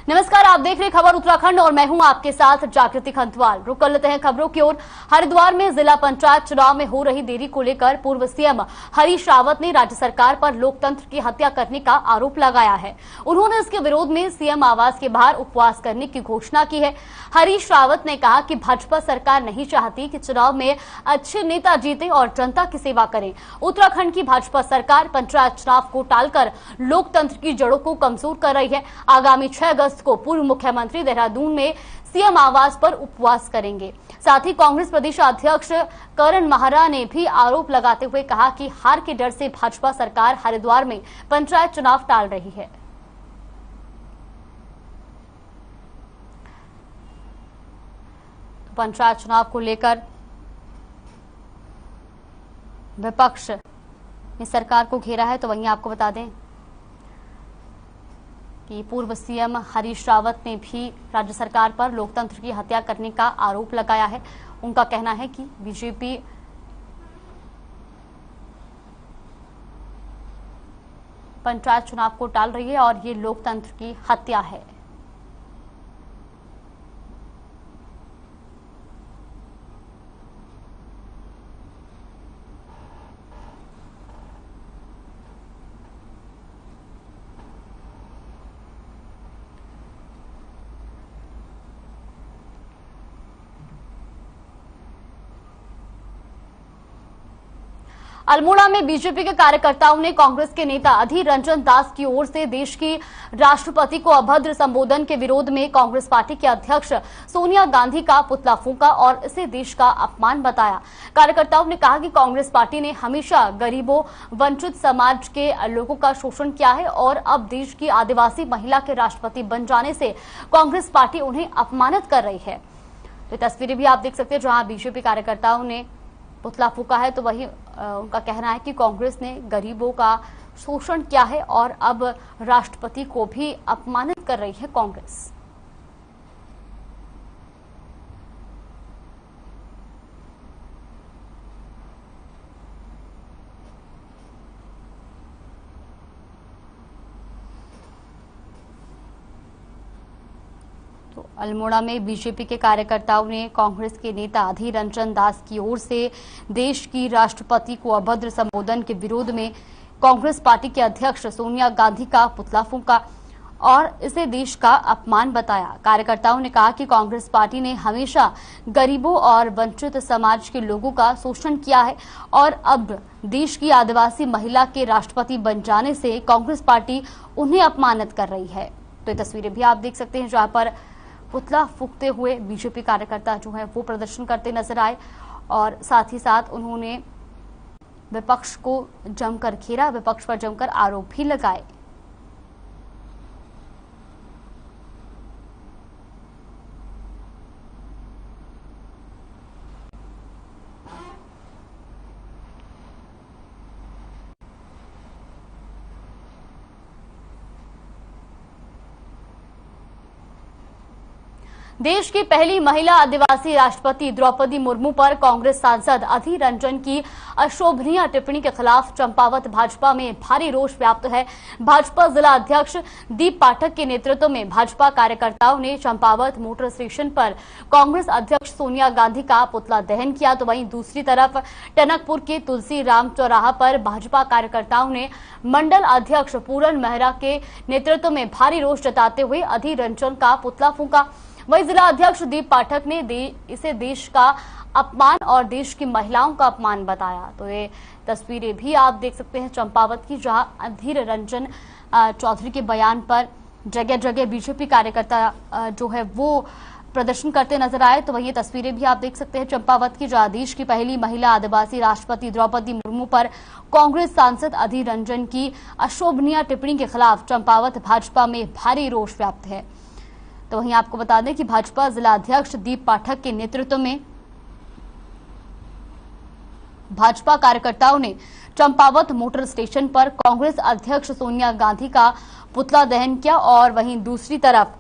नमस्कार, आप देख रहे खबर उत्तराखंड और मैं हूं आपके साथ जागृति खंतवाल। रुक कर लेते हैं खबरों की ओर। हरिद्वार में जिला पंचायत चुनाव में हो रही देरी को लेकर पूर्व सीएम हरीश रावत ने राज्य सरकार पर लोकतंत्र की हत्या करने का आरोप लगाया है। उन्होंने इसके विरोध में सीएम आवास के बाहर उपवास करने की घोषणा की है। हरीश रावत ने कहा कि भाजपा सरकार नहीं चाहती कि चुनाव में अच्छे नेता जीते और जनता की सेवा करें। उत्तराखंड की भाजपा सरकार पंचायत चुनाव को टालकर लोकतंत्र की जड़ों को कमजोर कर रही है। आगामी 6 अगस्त को पूर्व मुख्यमंत्री देहरादून में सीएम आवास पर उपवास करेंगे। साथ ही कांग्रेस प्रदेश अध्यक्ष करण माहरा ने भी आरोप लगाते हुए कहा कि हार के डर से भाजपा सरकार हरिद्वार में पंचायत चुनाव टाल रही है। पंचायत चुनाव को लेकर विपक्ष ने सरकार को घेरा है। तो वहीं आपको बता दें कि पूर्व सीएम हरीश रावत ने भी राज्य सरकार पर लोकतंत्र की हत्या करने का आरोप लगाया है। उनका कहना है कि बीजेपी पंचायत चुनाव को टाल रही है और ये लोकतंत्र की हत्या है। अल्मोड़ा में बीजेपी के कार्यकर्ताओं ने कांग्रेस के नेता अधीर रंजन दास की ओर से देश की राष्ट्रपति को अभद्र संबोधन के विरोध में कांग्रेस पार्टी के अध्यक्ष सोनिया गांधी का पुतला फूंका और इसे देश का अपमान बताया। कार्यकर्ताओं ने कहा कि कांग्रेस पार्टी ने हमेशा गरीबों, वंचित समाज के लोगों का शोषण किया है और अब देश की आदिवासी महिला के राष्ट्रपति बन जाने से कांग्रेस पार्टी उन्हें अपमानित कर रही है। तो तस्वीरें भी आप देख सकते हैं जहां बीजेपी कार्यकर्ताओं ने पुतला फूंका है। तो वही उनका कहना है कि कांग्रेस ने गरीबों का शोषण किया है और अब राष्ट्रपति को भी अपमानित कर रही है कांग्रेस। तो अल्मोड़ा में बीजेपी के कार्यकर्ताओं ने कांग्रेस के नेता अधीर रंजन दास की ओर से देश की राष्ट्रपति को अभद्र संबोधन के विरोध में कांग्रेस पार्टी के अध्यक्ष सोनिया गांधी का पुतला फूंका और इसे देश का अपमान बताया। कार्यकर्ताओं ने कहा कि कांग्रेस पार्टी ने हमेशा गरीबों और वंचित समाज के लोगों का शोषण किया है और अब देश की आदिवासी महिला के राष्ट्रपति बन जाने से कांग्रेस पार्टी उन्हें अपमानित कर रही है। तो ये तस्वीरें भी आप देख सकते हैं जहां पर पुतला फूंकते हुए बीजेपी कार्यकर्ता जो है वो प्रदर्शन करते नजर आए और साथ ही साथ उन्होंने विपक्ष को जमकर घेरा, विपक्ष पर जमकर आरोप भी लगाए। देश की पहली महिला आदिवासी राष्ट्रपति द्रौपदी मुर्मू पर कांग्रेस सांसद अधीर रंजन की अशोभनीय टिप्पणी के खिलाफ चंपावत भाजपा में भारी रोष व्याप्त है। भाजपा जिला अध्यक्ष दीप पाठक के नेतृत्व में भाजपा कार्यकर्ताओं ने चंपावत मोटर स्टेशन पर कांग्रेस अध्यक्ष सोनिया गांधी का पुतला दहन किया। तो वहीं दूसरी तरफ टनकपुर के तुलसी राम चौराहा पर भाजपा कार्यकर्ताओं ने मंडल अध्यक्ष पूरन मेहरा के नेतृत्व में भारी रोष जताते हुए अधीर रंजन का पुतला फूंका। वही जिला अध्यक्ष दीप पाठक ने इसे देश का अपमान और देश की महिलाओं का अपमान बताया। तो ये तस्वीरें भी आप देख सकते हैं चंपावत की, जहां अधीर रंजन चौधरी के बयान पर जगह जगह बीजेपी कार्यकर्ता जो है वो प्रदर्शन करते नजर आए। तो वही ये तस्वीरें भी आप देख सकते हैं चंपावत की, जहां देश की पहली महिला आदिवासी राष्ट्रपति द्रौपदी मुर्मू पर कांग्रेस सांसद अधीर रंजन की अशोभनीय टिप्पणी के खिलाफ चंपावत भाजपा में भारी रोष व्याप्त है। तो वहीं आपको बता दें कि भाजपा जिला अध्यक्ष दीप पाठक के नेतृत्व में भाजपा कार्यकर्ताओं ने चंपावत मोटर स्टेशन पर कांग्रेस अध्यक्ष सोनिया गांधी का पुतला दहन किया और वहीं दूसरी तरफ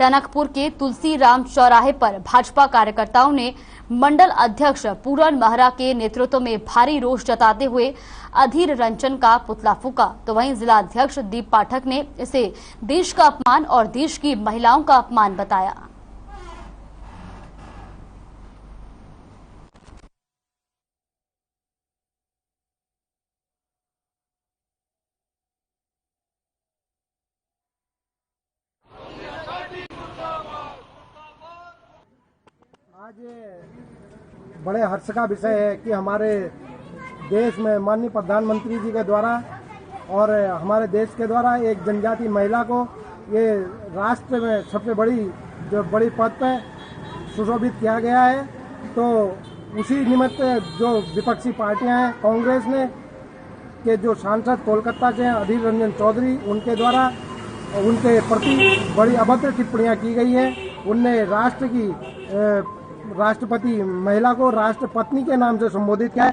टनकपुर के तुलसीराम चौराहे पर भाजपा कार्यकर्ताओं ने मंडल अध्यक्ष पूरन महरा के नेतृत्व में भारी रोष जताते हुए अधीर रंजन का पुतला फूका। तो वहीं जिला अध्यक्ष दीप पाठक ने इसे देश का अपमान और देश की महिलाओं का अपमान बताया। आज बड़े हर्ष का विषय है कि हमारे देश में माननीय प्रधानमंत्री जी के द्वारा और हमारे देश के द्वारा एक जनजाति महिला को ये राष्ट्र में सबसे बड़ी पद पे सुशोभित किया गया है। तो उसी निमित्त जो विपक्षी पार्टियां हैं, कांग्रेस ने के जो सांसद कोलकाता के अधीर रंजन चौधरी, उनके द्वारा उनके प्रति बड़ी अभद्र टिप्पणियां की गई है। उनने राष्ट्रपति महिला को राष्ट्रपत्नी के नाम से संबोधित किया है।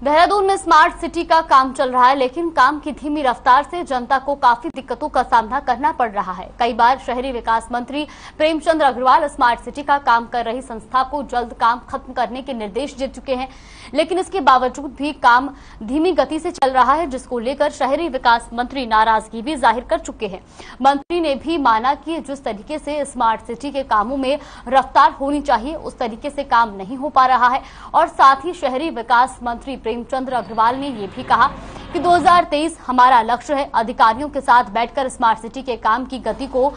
देहरादून में स्मार्ट सिटी का काम चल रहा है, लेकिन काम की धीमी रफ्तार से जनता को काफी दिक्कतों का सामना करना पड़ रहा है। कई बार शहरी विकास मंत्री प्रेमचंद अग्रवाल स्मार्ट सिटी का काम कर रही संस्था को जल्द काम खत्म करने के निर्देश दे चुके हैं, लेकिन इसके बावजूद भी काम धीमी गति से चल रहा है, जिसको लेकर शहरी विकास मंत्री नाराजगी भी जाहिर कर चुके हैं। मंत्री ने भी माना कि जिस तरीके से स्मार्ट सिटी के कामों में रफ्तार होनी चाहिए, उस तरीके से काम नहीं हो पा रहा है। और साथ ही शहरी विकास मंत्री प्रेमचंद अग्रवाल ने यह भी कहा कि 2023 हमारा लक्ष्य है, अधिकारियों के साथ बैठकर स्मार्ट सिटी के काम की गति को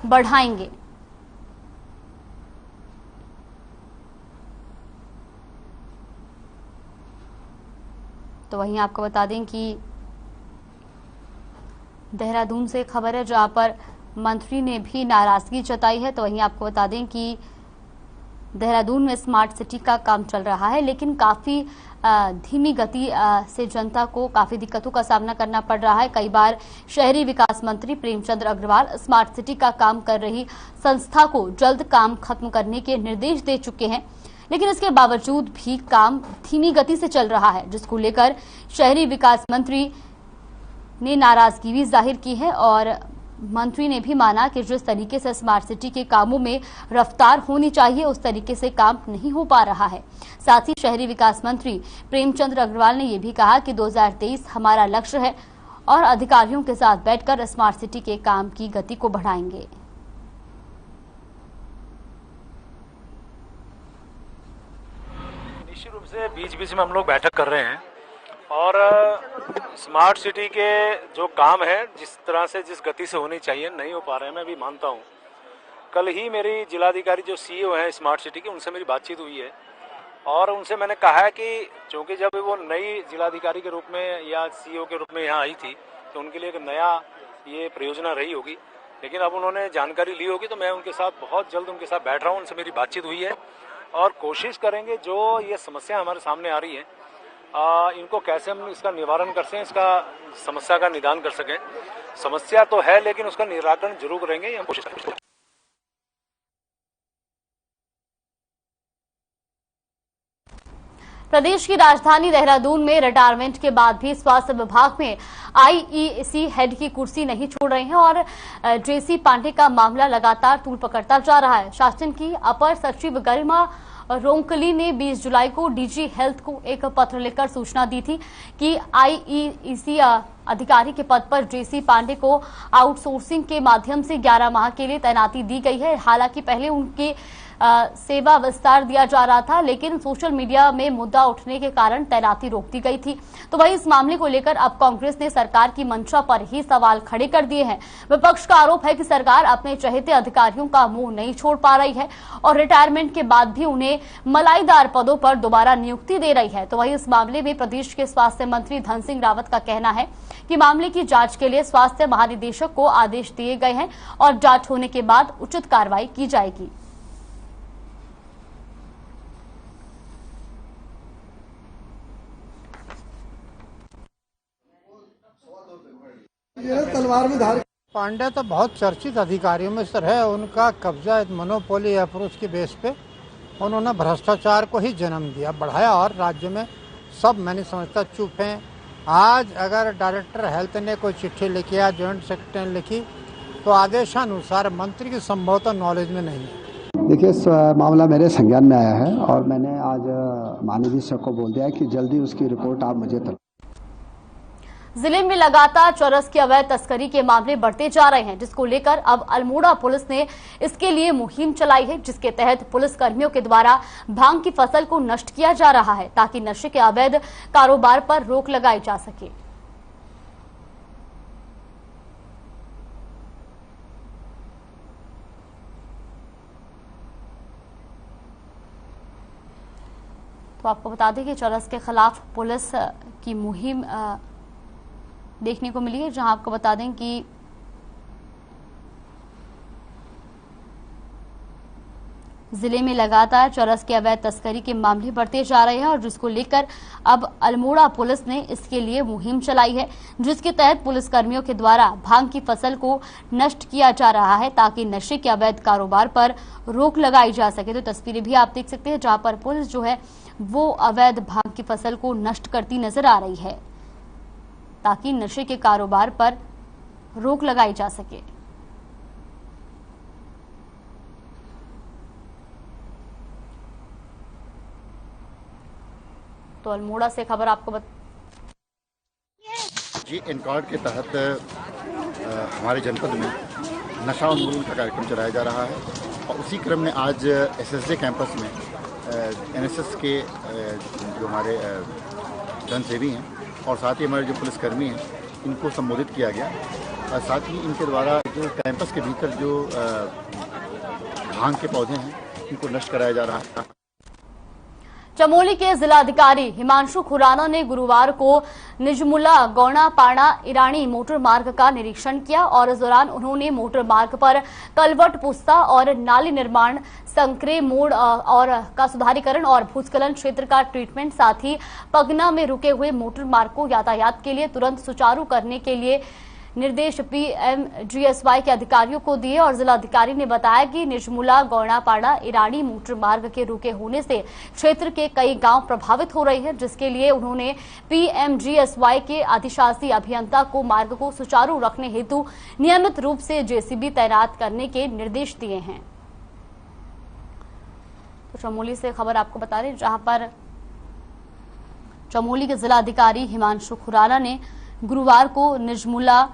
बढ़ाएंगे। तो वहीं आपको बता दें कि देहरादून से खबर है जहां पर मंत्री ने भी नाराजगी जताई है। तो वहीं आपको बता दें कि देहरादून में स्मार्ट सिटी का काम चल रहा है, लेकिन काफी धीमी गति से जनता को काफी दिक्कतों का सामना करना पड़ रहा है। कई बार शहरी विकास मंत्री प्रेमचंद अग्रवाल स्मार्ट सिटी का काम कर रही संस्था को जल्द काम खत्म करने के निर्देश दे चुके हैं, लेकिन इसके बावजूद भी काम धीमी गति से चल रहा है, जिसको लेकर शहरी विकास मंत्री ने नाराजगी भी जाहिर की है। और मंत्री ने भी माना कि जिस तरीके से स्मार्ट सिटी के कामों में रफ्तार होनी चाहिए, उस तरीके से काम नहीं हो पा रहा है। साथ ही शहरी विकास मंत्री प्रेमचंद अग्रवाल ने यह भी कहा कि 2023 हमारा लक्ष्य है और अधिकारियों के साथ बैठकर स्मार्ट सिटी के काम की गति को बढ़ाएंगे। निश्चित रूप से बीच बीच में हम लोग बैठक कर रहे हैं और स्मार्ट सिटी के जो काम है, जिस तरह से जिस गति से होनी चाहिए, नहीं हो पा रहे हैं। मैं भी मानता हूँ। कल ही मेरी जिलाधिकारी जो सीईओ है स्मार्ट सिटी के, उनसे मेरी बातचीत हुई है और उनसे मैंने कहा है कि चूँकि जब वो नई जिलाधिकारी के रूप में या सीईओ के रूप में यहाँ आई थी, तो उनके लिए एक नया ये परियोजना रही होगी, लेकिन अब उन्होंने जानकारी ली होगी। तो मैं उनके साथ बहुत जल्द उनके साथ बैठ रहा हूँ। उनसे मेरी बातचीत हुई है और कोशिश करेंगे जो ये समस्या हमारे सामने आ रही है, इनको कैसे हम इसका निवारण कर सकें, इसका समस्या का निदान कर सकें। समस्या तो है, लेकिन उसका निराकरण जरूर करेंगे, हम कोशिश करेंगे। प्रदेश की राजधानी देहरादून में रिटायरमेंट के बाद भी स्वास्थ्य विभाग में आईईसी हेड की कुर्सी नहीं छोड़ रहे हैं और जेसी पांडे का मामला लगातार तूल पकड़ता जा रहा है। शासन की अपर सचिव गरिमा रोंकली ने 20 जुलाई को डीजी हेल्थ को एक पत्र लिखकर सूचना दी थी कि आईईसी अधिकारी के पद पर जेसी पांडे को आउटसोर्सिंग के माध्यम से 11 माह के लिए तैनाती दी गई है। हालांकि पहले उनके सेवा विस्तार दिया जा रहा था, लेकिन सोशल मीडिया में मुद्दा उठने के कारण तैनाती रोक दी गई थी। तो वहीं इस मामले को लेकर अब कांग्रेस ने सरकार की मंशा पर ही सवाल खड़े कर दिए हैं। विपक्ष का आरोप है कि सरकार अपने चहेते अधिकारियों का मुंह नहीं छोड़ पा रही है और रिटायरमेंट के बाद भी उन्हें मलाईदार पदों पर दोबारा नियुक्ति दे रही है। तो वहीं इस मामले में प्रदेश के स्वास्थ्य मंत्री धन सिंह रावत का कहना है कि मामले की जांच के लिए स्वास्थ्य महानिदेशक को आदेश दिए गए हैं और जांच होने के बाद उचित कार्रवाई की जाएगी। तलवार में धार पांडे तो बहुत चर्चित अधिकारियों में से है। उनका कब्जा मोनोपोली अप्रोच के बेस पे उन्होंने भ्रष्टाचार को ही जन्म दिया, बढ़ाया और राज्य में सब, मैंने समझता, चुप हैं, आज अगर डायरेक्टर हेल्थ ने कोई चिट्ठी लिखी या जॉइंट सेक्रेटरी ने लिखी तो आदेशानुसार मंत्री की संभवतः नॉलेज में नहीं है। देखिए, इस मामला मेरे संज्ञान में आया है और मैंने आज माननीय सर को बोल दिया है कि जल्दी उसकी रिपोर्ट आप मुझे तलब। जिले में लगातार चरस की अवैध तस्करी के मामले बढ़ते जा रहे हैं, जिसको लेकर अब अल्मोड़ा पुलिस ने इसके लिए मुहिम चलाई है, जिसके तहत पुलिस कर्मियों के द्वारा भांग की फसल को नष्ट किया जा रहा है ताकि नशे के अवैध कारोबार पर रोक लगाई जा सके। तो आपको बता दें कि चरस के खिलाफ पुलिस की मुहिम देखने को मिली है, जहां आपको बता दें कि जिले में लगातार चरस के अवैध तस्करी के मामले बढ़ते जा रहे हैं और जिसको लेकर अब अल्मोड़ा पुलिस ने इसके लिए मुहिम चलाई है, जिसके तहत पुलिस कर्मियों के द्वारा भांग की फसल को नष्ट किया जा रहा है ताकि नशे के अवैध कारोबार पर रोक लगाई जा सके। तो तस्वीरें भी आप देख सकते हैं जहां पर पुलिस जो है वो अवैध भांग की फसल को नष्ट करती नजर आ रही है ताकि नशे के कारोबार पर रोक लगाई जा सके। तो अल्मोड़ा से खबर आपको जी एनकार्ड के तहत हमारे जनपद में नशा उन्मूलन का कार्यक्रम चलाया जा रहा है और उसी क्रम में आज एसएसजे कैंपस में एनएसएस के जो हमारे जनसेवी हैं और साथ ही हमारे जो पुलिसकर्मी हैं इनको संबोधित किया गया और साथ ही इनके द्वारा जो कैंपस के भीतर जो भांग के पौधे हैं इनको नष्ट कराया जा रहा है। चमोली के जिलाधिकारी हिमांशु खुराना ने गुरुवार को निजमुला गौना पाड़ा ईरानी मोटर मार्ग का निरीक्षण किया और इस दौरान उन्होंने मोटर मार्ग पर कलवट पुस्ता और नाली निर्माण, संकरे मोड़ और का सुधारीकरण और भूस्खलन क्षेत्र का ट्रीटमेंट, साथ ही पगना में रुके हुए मोटर मार्ग को यातायात के लिए तुरंत सुचारू करने के लिए निर्देश पीएमजीएसवाई के अधिकारियों को दिए और जिलाधिकारी ने बताया कि निजमुला गौनापाड़ा ईरानी मोटर मार्ग के रुके होने से क्षेत्र के कई गांव प्रभावित हो रहे हैं, जिसके लिए उन्होंने पीएमजीएसवाई के अधिशासी अभियंता को मार्ग को सुचारू रखने हेतु नियमित रूप से जेसीबी तैनात करने के निर्देश दिए हैं। तो चमोली से खबर आपको बता रहे, जहां पर चमोली के जिलाधिकारी हिमांशु खुराना ने गुरुवार को निजमुला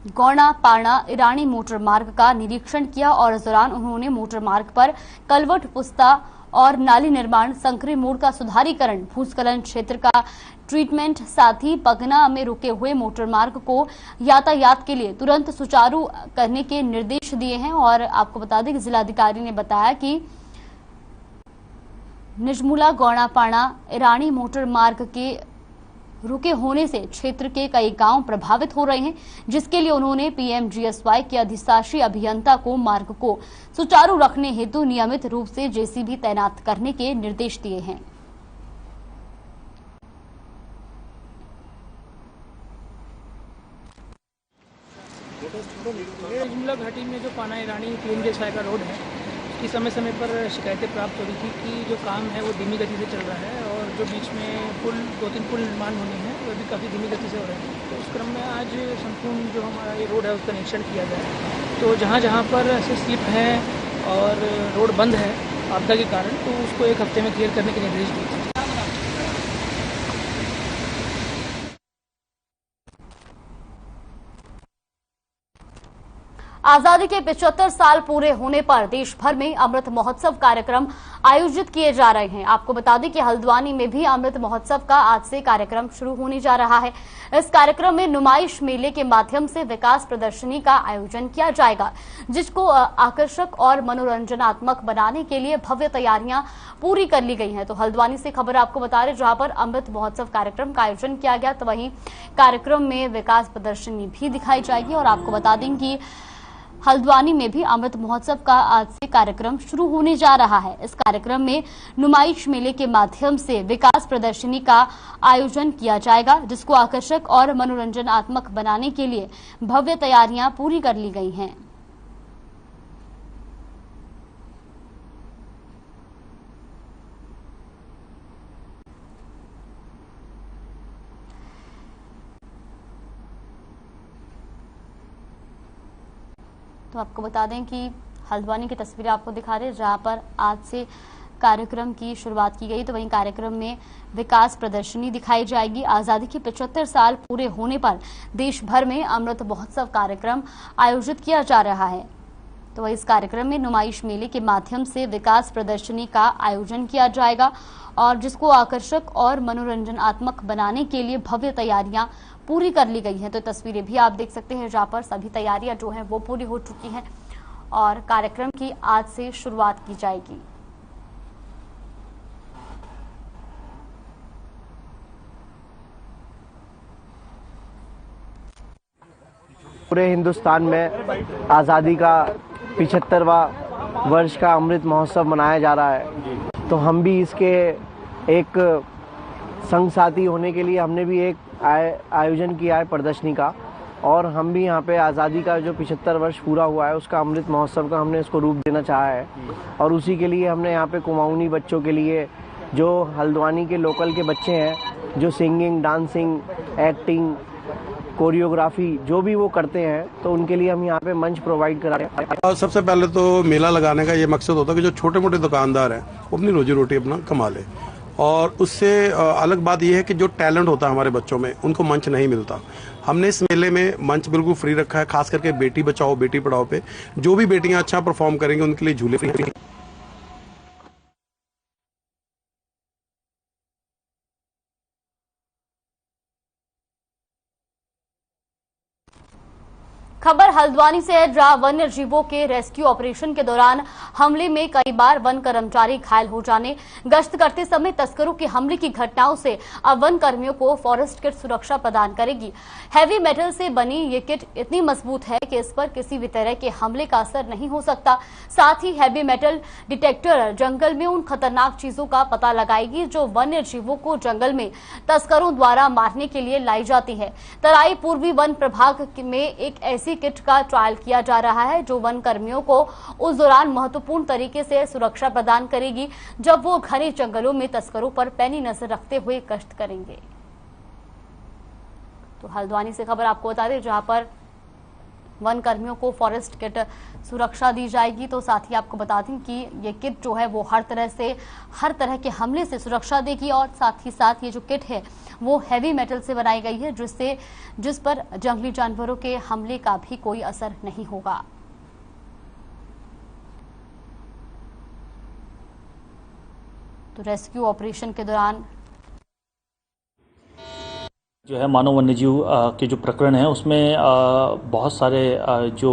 गौना पाड़ा ईरानी मोटर मार्ग का निरीक्षण किया और इस दौरान उन्होंने मोटर मार्ग पर कलवट पुस्ता और नाली निर्माण, संकरे मोड़ का सुधारीकरण, भूस्खलन क्षेत्र का ट्रीटमेंट, साथ ही पगना में रुके हुए मोटर मार्ग को यातायात के लिए तुरंत सुचारू करने के निर्देश दिए हैं। और आपको बता दें कि जिलाधिकारी ने बताया कि निजमुला गौनापाड़ा ईरानी मोटर मार्ग के रुके होने से क्षेत्र के कई गांव प्रभावित हो रहे हैं, जिसके लिए उन्होंने पीएमजीएसवाई के अधिशासी अभियंता को मार्ग को सुचारू रखने हेतु नियमित रूप से जेसीबी तैनात करने के निर्देश दिए हैं। निजमुला घाटी में जो पाना ईरानी पीएमजीएसवाई का रोड है, उसकी समय समय पर शिकायतें प्राप्त हो रही थी कि जो काम है वो धीमी गति से चल रहा है और जो बीच में पुल 2-3 पुल निर्माण होने हैं वो भी काफ़ी धीमी गति से हो रहे हैं। तो उस क्रम में आज संपूर्ण जो हमारा ये रोड है उसका निरीक्षण किया गया। तो जहाँ जहाँ पर ऐसे स्लिप है और रोड बंद है आपदा के कारण, तो उसको 1 हफ्ते में क्लियर करने के निर्देश दिए थे। आजादी के 75 साल पूरे होने पर देश भर में अमृत महोत्सव कार्यक्रम आयोजित किए जा रहे हैं। आपको बता दें कि हल्द्वानी में भी अमृत महोत्सव का आज से कार्यक्रम शुरू होने जा रहा है। इस कार्यक्रम में नुमाइश मेले के माध्यम से विकास प्रदर्शनी का आयोजन किया जाएगा, जिसको आकर्षक और मनोरंजनात्मक बनाने के लिए भव्य तैयारियां पूरी कर ली गई हैं। तो हल्द्वानी से खबर आपको बता रहे, जहां पर अमृत महोत्सव कार्यक्रम का आयोजन किया गया, तो वहीं कार्यक्रम में विकास प्रदर्शनी भी दिखाई जाएगी। और आपको बता दें कि हल्द्वानी में भी अमृत महोत्सव का आज से कार्यक्रम शुरू होने जा रहा है। इस कार्यक्रम में नुमाइश मेले के माध्यम से विकास प्रदर्शनी का आयोजन किया जाएगा, जिसको आकर्षक और मनोरंजनात्मक बनाने के लिए भव्य तैयारियां पूरी कर ली गई हैं। तो आपको बता दें कि हल्द्वानी की तस्वीरें आपको दिखा रहे हैं, जहां पर आज से कार्यक्रम की शुरुआत की गई। तो वहीं कार्यक्रम में विकास प्रदर्शनी दिखाई जाएगी। आजादी के 75 साल पूरे होने पर देश भर में अमृत महोत्सव कार्यक्रम आयोजित किया जा रहा है। तो इस कार्यक्रम में नुमाइश मेले के माध्यम से विकास प्रदर्शनी का आयोजन किया जाएगा और जिसको आकर्षक और मनोरंजनात्मक बनाने के लिए भव्य तैयारियां पूरी कर ली गई हैं। तो तस्वीरें भी आप देख सकते हैं, जहां पर सभी तैयारियां जो हैं वो पूरी हो चुकी हैं और कार्यक्रम की आज से शुरुआत की जाएगी। पूरे हिंदुस्तान में आज़ादी का 75वां वर्ष का अमृत महोत्सव मनाया जा रहा है। तो हम भी इसके एक संग साथी होने के लिए हमने भी एक आयोजन किया है प्रदर्शनी का, और हम भी यहाँ पे आज़ादी का जो 75 वर्ष पूरा हुआ है उसका अमृत महोत्सव का हमने इसको रूप देना चाहा है। और उसी के लिए हमने यहाँ पे कुमाऊनी बच्चों के लिए, जो हल्द्वानी के लोकल के बच्चे हैं जो सिंगिंग, डांसिंग, एक्टिंग, कोरियोग्राफी जो भी वो करते हैं, तो उनके लिए हम यहाँ पे मंच प्रोवाइड करा रहे हैं। सबसे पहले तो मेला लगाने का ये मकसद होता है कि जो छोटे मोटे दुकानदार हैं वो अपनी रोजी रोटी अपना कमा ले, और उससे अलग बात यह है कि जो टैलेंट होता है हमारे बच्चों में उनको मंच नहीं मिलता। हमने इस मेले में मंच बिल्कुल फ्री रखा है, खास करके बेटी बचाओ बेटी पढ़ाओ पे जो भी बेटियां अच्छा परफॉर्म करेंगे उनके लिए झूले फ्री। खबर हल्द्वानी से है, जहां वन्य जीवों के रेस्क्यू ऑपरेशन के दौरान हमले में कई बार वन कर्मचारी घायल हो जाने, गश्त करते समय तस्करों के हमले की घटनाओं से अब वन कर्मियों को फॉरेस्ट किट सुरक्षा प्रदान करेगी। हैवी मेटल से बनी ये किट इतनी मजबूत है कि इस पर किसी भी तरह के हमले का असर नहीं हो सकता। साथ ही हैवी मेटल डिटेक्टर जंगल में उन खतरनाक चीजों का पता लगाएगी जो वन्य जीवों को जंगल में तस्करों द्वारा मारने के लिए लाई जाती है। तराई पूर्वी वन प्रभाग में एक ऐसी किट का ट्रायल किया जा रहा है जो वन कर्मियों को उस दौरान महत्वपूर्ण तरीके से सुरक्षा प्रदान करेगी जब वो घने जंगलों में तस्करों पर पैनी नजर रखते हुए गश्त करेंगे। तो हल्द्वानी से खबर आपको बता दें, जहां पर वन कर्मियों को फॉरेस्ट किट सुरक्षा दी जाएगी। तो साथ ही आपको बता दें कि ये किट जो है वो हर तरह के हमले से सुरक्षा देगी, और साथ ही साथ ये जो किट है वो हैवी मेटल से बनाई गई है जिस पर जंगली जानवरों के हमले का भी कोई असर नहीं होगा। तो रेस्क्यू ऑपरेशन के दौरान जो है मानव वन्यजीव के जो प्रकरण है उसमें बहुत सारे जो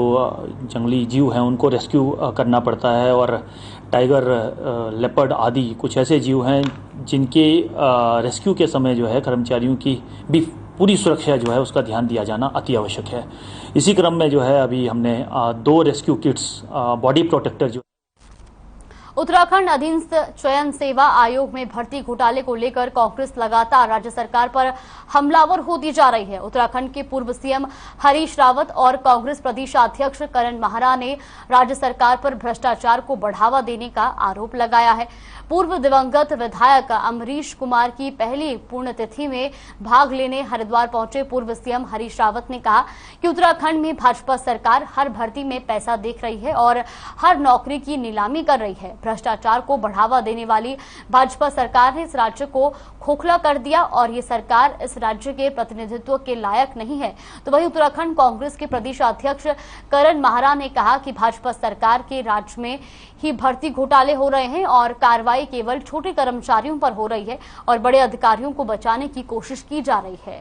जंगली जीव हैं उनको रेस्क्यू करना पड़ता है, और टाइगर, लेपर्ड आदि कुछ ऐसे जीव हैं जिनके रेस्क्यू के समय जो है कर्मचारियों की भी पूरी सुरक्षा जो है उसका ध्यान दिया जाना अति आवश्यक है। इसी क्रम में जो है अभी हमने 2 रेस्क्यू किट्स, बॉडी प्रोटेक्टर जो उत्तराखंड अधीनस्थ चयन सेवा आयोग में भर्ती घोटाले को लेकर कांग्रेस लगातार राज्य सरकार पर हमलावर होती जा रही है। उत्तराखंड के पूर्व सीएम हरीश रावत और कांग्रेस प्रदेशाध्यक्ष करण माहरा ने राज्य सरकार पर भ्रष्टाचार को बढ़ावा देने का आरोप लगाया है। पूर्व दिवंगत विधायक अमरीश कुमार की पहली पुण्यतिथि में भाग लेने हरिद्वार पहुंचे पूर्व सीएम हरीश रावत ने कहा कि उत्तराखंड में भाजपा सरकार हर भर्ती में पैसा देख रही है और हर नौकरी की नीलामी कर रही है। भ्रष्टाचार को बढ़ावा देने वाली भाजपा सरकार ने इस राज्य को खोखला कर दिया और ये सरकार इस राज्य के प्रतिनिधित्व के लायक नहीं है। तो वहीं उत्तराखंड कांग्रेस के प्रदेशाध्यक्ष करण माहरा ने कहा कि भाजपा सरकार के राज्य में ही भर्ती घोटाले हो रहे हैं और कार्रवाई केवल छोटे कर्मचारियों पर हो रही है और बड़े अधिकारियों को बचाने की कोशिश की जा रही है।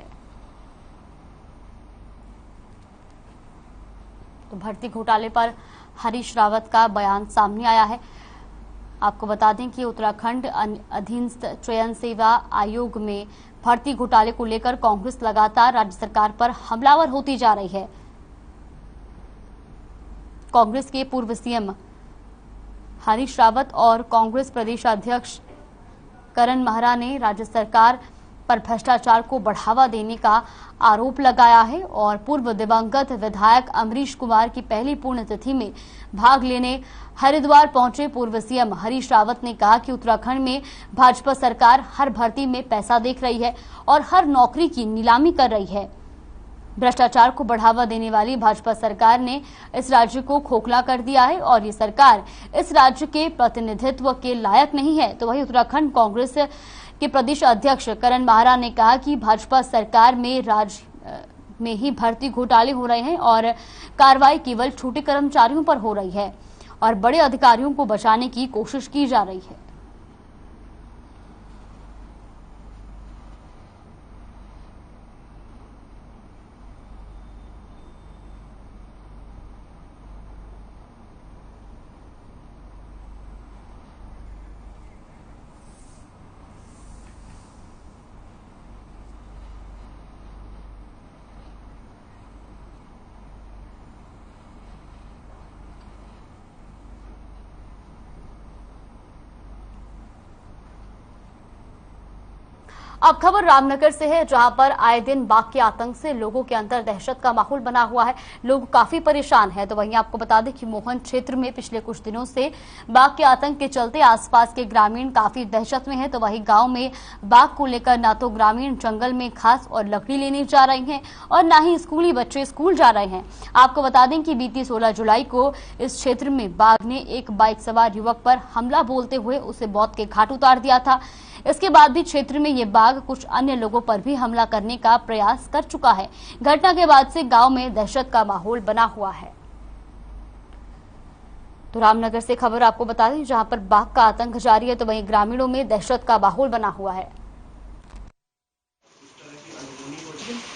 तो भर्ती घोटाले पर हरीश रावत का बयान सामने आया है। आपको बता दें कि उत्तराखंड अधीनस्थ चयन सेवा आयोग में भर्ती घोटाले को लेकर कांग्रेस लगातार राज्य सरकार पर हमलावर होती जा रही है। कांग्रेस के पूर्व सीएम हरीश रावत और कांग्रेस प्रदेशाध्यक्ष करण माहरा ने राज्य सरकार पर भ्रष्टाचार को बढ़ावा देने का आरोप लगाया है और पूर्व दिवंगत विधायक अमरीश कुमार की पहली पुण्यतिथि में भाग लेने हरिद्वार पहुंचे पूर्व सीएम हरीश रावत ने कहा कि उत्तराखंड में भाजपा सरकार हर भर्ती में पैसा देख रही है और हर नौकरी की नीलामी कर रही है। भ्रष्टाचार को बढ़ावा देने वाली भाजपा सरकार ने इस राज्य को खोखला कर दिया है और ये सरकार इस राज्य के प्रतिनिधित्व के लायक नहीं है। तो वहीं उत्तराखंड कांग्रेस के प्रदेश अध्यक्ष करण माहरा ने कहा कि भाजपा सरकार में राज्य में ही भर्ती घोटाले हो रहे हैं और कार्रवाई केवल छोटे कर्मचारियों पर हो रही है और बड़े अधिकारियों को बचाने की कोशिश की जा रही है। अब खबर रामनगर से है, जहां पर आए दिन बाघ के आतंक से लोगों के अंदर दहशत का माहौल बना हुआ है। लोग काफी परेशान हैं। तो वहीं आपको बता दें कि मोहन क्षेत्र में पिछले कुछ दिनों से बाघ के आतंक के चलते आसपास के ग्रामीण काफी दहशत में हैं। तो वहीं गांव में बाघ को लेकर न तो ग्रामीण जंगल में घास और लकड़ी लेने जा रहे हैं और न ही स्कूली बच्चे स्कूल जा रहे हैं। आपको बता दें कि बीती 16 जुलाई को इस क्षेत्र में बाघ ने एक बाइक सवार युवक पर हमला बोलते हुए उसे मौत के घाट उतार दिया था। इसके बाद भी क्षेत्र में ये बाघ कुछ अन्य लोगों पर भी हमला करने का प्रयास कर चुका है। घटना के बाद से गांव में दहशत का माहौल बना हुआ है। तो रामनगर से खबर आपको बता दें, जहां पर बाघ का आतंक जारी है तो वहीं ग्रामीणों में दहशत का माहौल बना हुआ है।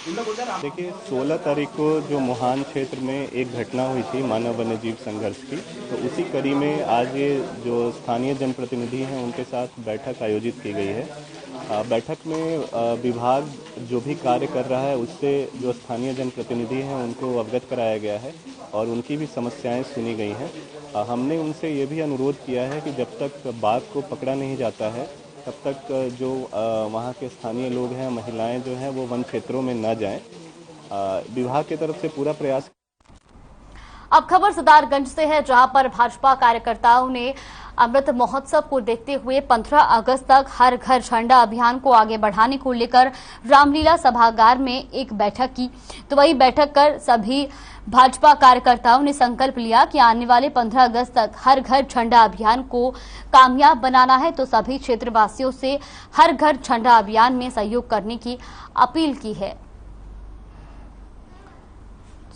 देखिए 16 तारीख को जो मोहान क्षेत्र में एक घटना हुई थी मानव वन्य जीव संघर्ष की, तो उसी कड़ी में आज ये जो स्थानीय जनप्रतिनिधि हैं उनके साथ बैठक आयोजित की गई है। बैठक में विभाग जो भी कार्य कर रहा है उससे जो स्थानीय जनप्रतिनिधि हैं उनको अवगत कराया गया है और उनकी भी समस्याएं सुनी गई हैं। हमने उनसे ये भी अनुरोध किया है कि जब तक बाघ को पकड़ा नहीं जाता है तब तक जो वहाँ के स्थानीय लोग हैं, महिलाएं जो हैं वो वन क्षेत्रों में न जाएं। विभाग की तरफ से पूरा प्रयास। अब खबर सितारगंज से है, जहां पर भाजपा कार्यकर्ताओं ने अमृत महोत्सव को देखते हुए 15 अगस्त तक हर घर झंडा अभियान को आगे बढ़ाने को लेकर रामलीला सभागार में एक बैठक की। तो वही बैठक कर सभी भाजपा कार्यकर्ताओं ने संकल्प लिया कि आने वाले 15 अगस्त तक हर घर झंडा अभियान को कामयाब बनाना है। तो सभी क्षेत्रवासियों से हर घर झंडा अभियान में सहयोग करने की अपील की है।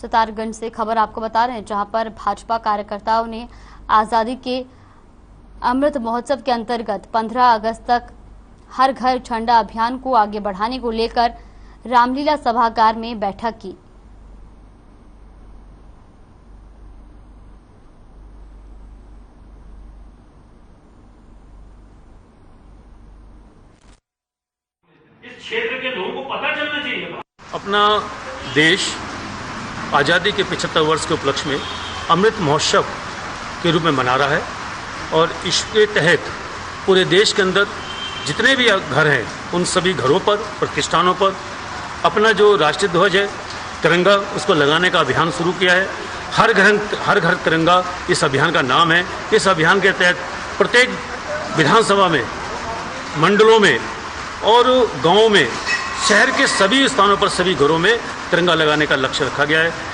सितारगंज से खबर आपको बता रहे हैं, जहां पर भाजपा कार्यकर्ताओं ने आजादी के अमृत महोत्सव के अंतर्गत 15 अगस्त तक हर घर झंडा अभियान को आगे बढ़ाने को लेकर रामलीला सभागार में बैठक की। इस क्षेत्र के लोगों को पता चलना चाहिए। अपना देश आज़ादी के 75 वर्ष के उपलक्ष्य में अमृत महोत्सव के रूप में मना रहा है और इसके तहत पूरे देश के अंदर जितने भी घर हैं उन सभी घरों पर, प्रतिष्ठानों पर अपना जो राष्ट्रीय ध्वज है तिरंगा उसको लगाने का अभियान शुरू किया है। हर घर तिरंगा इस अभियान का नाम है। इस अभियान के तहत प्रत्येक विधानसभा में, मंडलों में और गाँवों में, शहर के सभी स्थानों पर, सभी घरों में तिरंगा लगाने का लक्ष्य रखा गया है।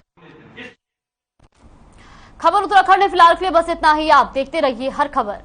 खबर उत्तराखंड में फिलहाल के लिए बस इतना ही। आप देखते रहिए हर खबर।